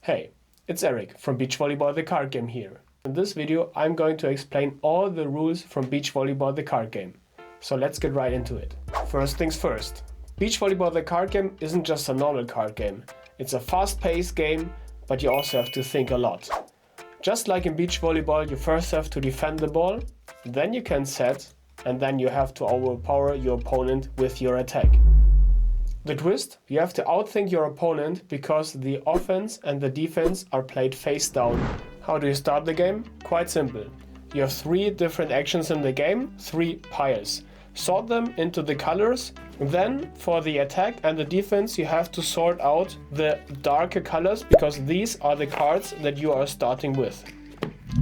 Hey, it's Eric from Beach Volleyball the card game here. In this video I'm going to explain all the rules from Beach Volleyball the card game. So let's get right into it. First things first. Beach Volleyball the card game isn't just a normal card game. It's a fast-paced game, but you also have to think a lot. Just like in Beach Volleyball, you first have to defend the ball, then you can set, and then you have to overpower your opponent with your attack. The twist: you have to outthink your opponent because the offense and the defense are played face down. How do you start the game? Quite simple. You have 3 different actions in the game, 3 piles. Sort them into the colors. Then for the attack and the defense you have to sort out the darker colors because these are the cards that you are starting with.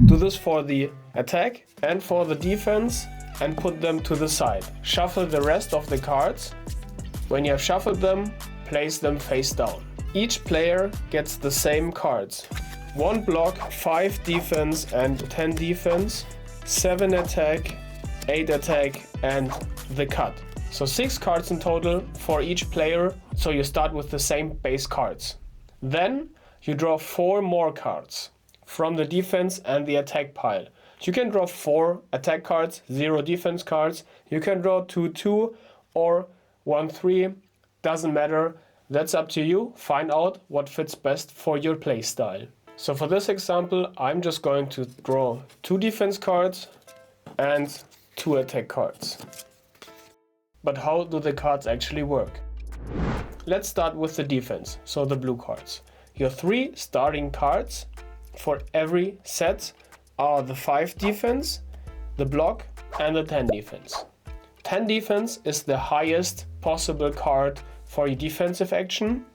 Do this for the attack and for the defense and put them to the side. Shuffle the rest of the cards. When you have shuffled them, place them face down. Each player gets the same cards. 1 block, 5 defense and 10 defense, 7 attack, 8 attack and the cut. So 6 cards in total for each player, so you start with the same base cards. Then you draw 4 more cards from the defense and the attack pile. You can draw 4 attack cards, 0 defense cards. You can draw 2-2 or 1-3, doesn't matter, that's up to you. Find out what fits best for your play style. So for this example, I'm just going to draw 2 defense cards and 2 attack cards. But how do the cards actually work? Let's start with the defense, so the blue cards. Your 3 starting cards for every set are the 5 defense, the block and the 10 defense. 10 defense is the highest possible card for your defensive action.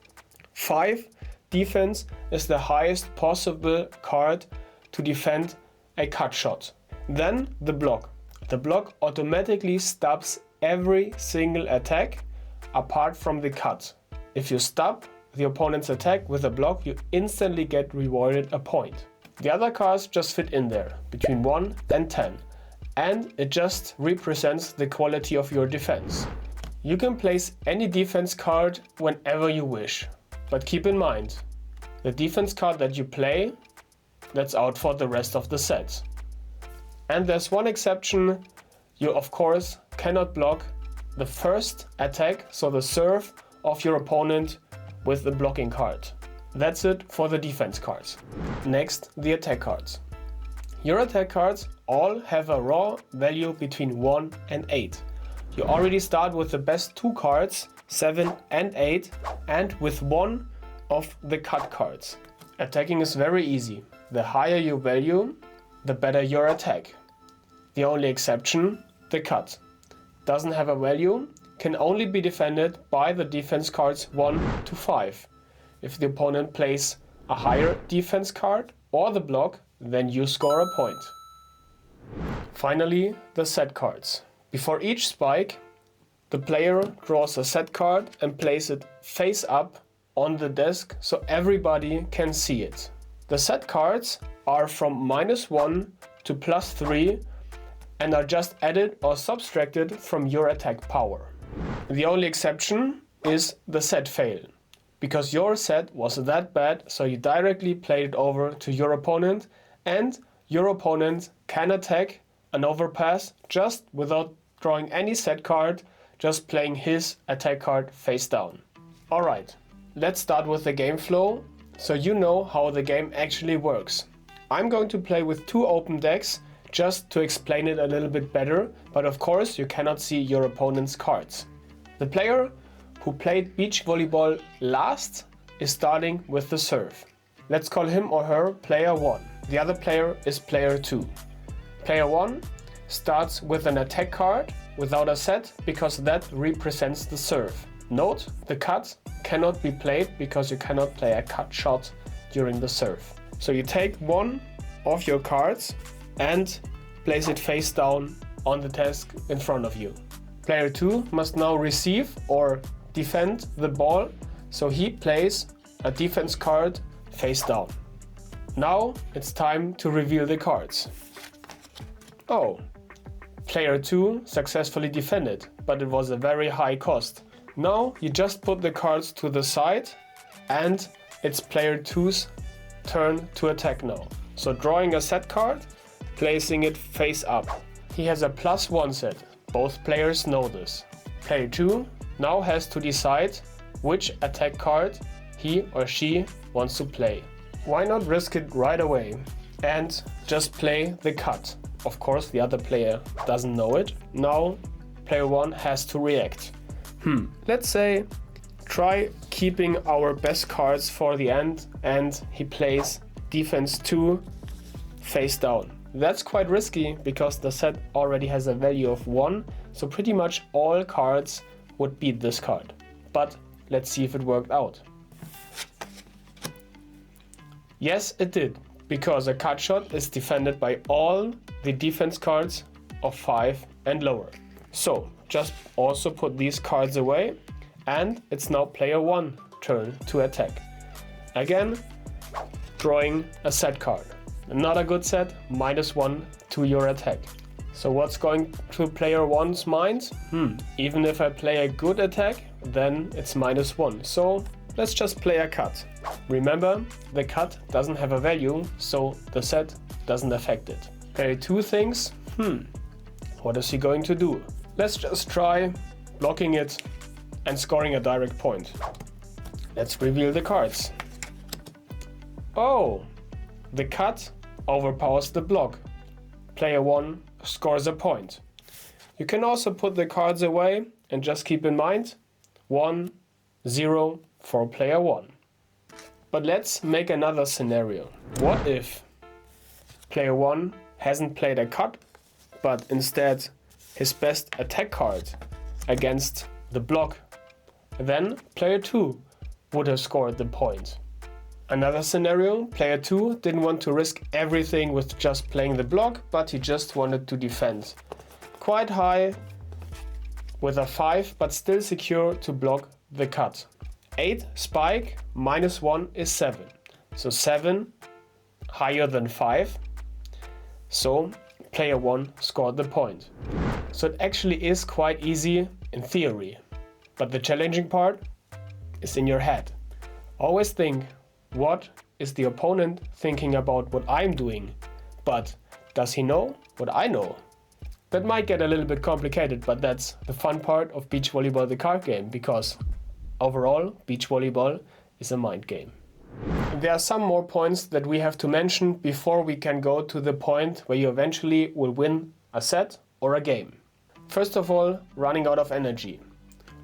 5 defense is the highest possible card to defend a cut shot. Then the block. The block automatically stops every single attack apart from the cut. If you stop the opponent's attack with a block, you instantly get rewarded a point. The other cards just fit in there, between 1 and 10. And it just represents the quality of your defense. You can place any defense card whenever you wish, but keep in mind, the defense card that you play, that's out for the rest of the set. And there's one exception: you of course cannot block the first attack, so the serve of your opponent, with the blocking card. That's it for the defense cards. Next, the attack cards. Your attack cards all have a raw value between 1 and 8. You already start with the best 2 cards, 7 and 8, and with 1 of the cut cards. Attacking is very easy. The higher your value, the better your attack. The only exception, the cut. Doesn't have a value, can only be defended by the defense cards 1 to 5. If the opponent plays a higher defense card or the block, then you score a point. Finally, the set cards. Before each spike, the player draws a set card and places it face up on the desk so everybody can see it. The set cards are from -1 to +3 and are just added or subtracted from your attack power. The only exception is the set fail, because your set was that bad, so you directly played it over to your opponent, and your opponent can attack an overpass just without drawing any set card, just playing his attack card face down. Alright, let's start with the game flow, so you know how the game actually works. I'm going to play with 2 open decks just to explain it a little bit better, but of course you cannot see your opponent's cards. The player who played Beach Volleyball last is starting with the serve. Let's call him or her player 1. The other player is player 2. Player 1 starts with an attack card without a set because that represents the serve. Note, the cut cannot be played because you cannot play a cut shot during the serve. So you take 1 of your cards and place it face down on the desk in front of you. Player 2 must now receive or defend the ball, so he plays a defense card face down. Now it's time to reveal the cards. Oh, player 2 successfully defended, but it was a very high cost. Now you just put the cards to the side and it's player 2's turn to attack now. So drawing a set card, placing it face up. He has a +1 set. Both players know this. Player 2 now has to decide which attack card he or she wants to play. Why not risk it right away and just play the cut? Of course, the other player doesn't know it. Now, player 1 has to react. Let's say try keeping our best cards for the end and he plays defense 2 face down. That's quite risky because the set already has a value of 1, so pretty much all cards would beat this card. But let's see if it worked out. Yes, it did, because a cut shot is defended by all the defense cards of 5 and lower. So just also put these cards away and it's now player 1 turn to attack. Again, drawing a set card. Not a good set, -1 to your attack. So what's going to player 1's mind? Even if I play a good attack, then it's -1. So let's just play a cut. Remember, the cut doesn't have a value, so the set doesn't affect it. Player 2 thinks, what is he going to do? Let's just try blocking it and scoring a direct point. Let's reveal the cards. Oh, the cut overpowers the block. Player 1 scores a point. You can also put the cards away and just keep in mind 1-0 for player 1. But let's make another scenario. What if player 1 hasn't played a cut, but instead his best attack card against the block? Then player 2 would have scored the point. Another scenario, player 2 didn't want to risk everything with just playing the block, but he just wanted to defend quite high with a 5, but still secure to block the cut. 8 spike, -1 is 7. So 7 higher than 5. So player 1 scored the point. So it actually is quite easy in theory, but the challenging part is in your head. Always think, what is the opponent thinking about what I'm doing? But does he know what I know? That might get a little bit complicated, but that's the fun part of Beach Volleyball, the card game, because overall, Beach Volleyball is a mind game. There are some more points that we have to mention before we can go to the point where you eventually will win a set or a game. First of all, running out of energy.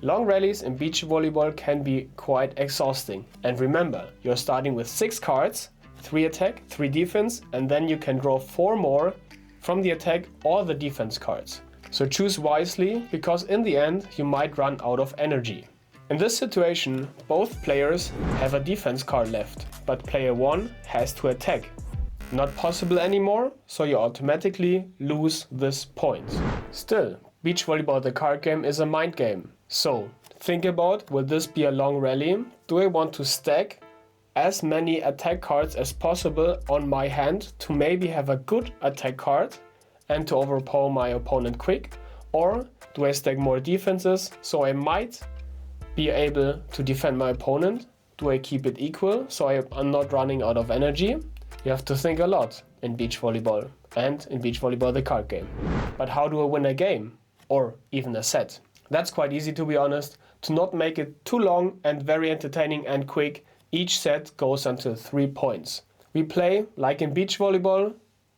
Long rallies in beach volleyball can be quite exhausting. And remember, you're starting with 6 cards, 3 attack, 3 defense, and then you can draw 4 more from the attack or the defense cards. So choose wisely, because in the end you might run out of energy. In this situation, both players have a defense card left, but player 1 has to attack. Not possible anymore, so you automatically lose this point. Still, Beach Volleyball, the card game, is a mind game. So think about, will this be a long rally? Do I want to stack as many attack cards as possible on my hand to maybe have a good attack card and to overpower my opponent quick? Or do I stack more defenses so I might be able to defend my opponent? Do I keep it equal so I'm not running out of energy? You have to think a lot in beach volleyball and in Beach Volleyball, the card game. But how do I win a game or even a set? That's quite easy, to be honest. To not make it too long and very entertaining and quick, each set goes until 3 points. We play, like in beach volleyball,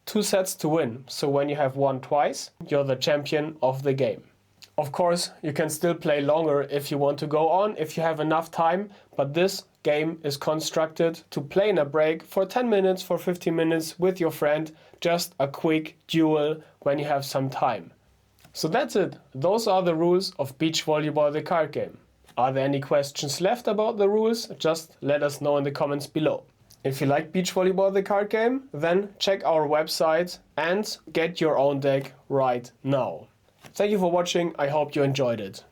2 sets to win. So when you have won twice, you're the champion of the game. Of course, you can still play longer if you want to go on, if you have enough time, but this game is constructed to play in a break for 10 minutes, for 15 minutes with your friend, just a quick duel when you have some time. So that's it. Those are the rules of Beach Volleyball, the card game. Are there any questions left about the rules? Just let us know in the comments below. If you like Beach Volleyball, the card game, then check our website and get your own deck right now. Thank you for watching. I hope you enjoyed it.